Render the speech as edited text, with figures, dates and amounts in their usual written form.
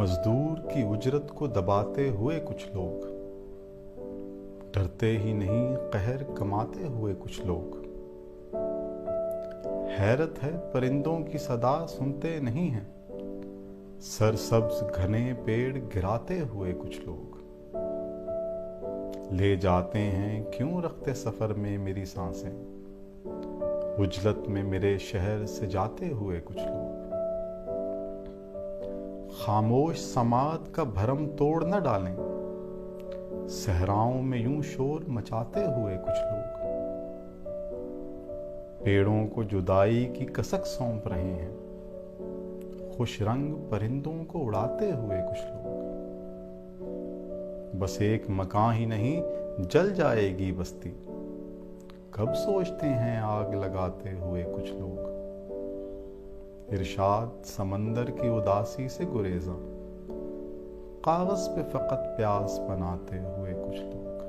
मजदूर की उजरत को दबाते हुए कुछ लोग, डरते ही नहीं कहर कमाते हुए कुछ लोग। हैरत है परिंदों की सदा सुनते नहीं हैं, सरसब्ज घने पेड़ गिराते हुए कुछ लोग। ले जाते हैं क्यों रखते सफर में मेरी सांसें, उजलत में मेरे शहर से जाते हुए कुछ लोग। खामोश समात का भरम तोड़ न डालें, सहराओं में यूं शोर मचाते हुए कुछ लोग। पेड़ों को जुदाई की कसक सौंप रहे हैं, खुश रंग परिंदों को उड़ाते हुए कुछ लोग। बस एक मकान ही नहीं जल जाएगी बस्ती, कब सोचते हैं आग लगाते हुए कुछ लोग। इरशाद समंदर की उदासी से गुरेजा, कागज पे फकत प्यास बनाते हुए कुछ लोग।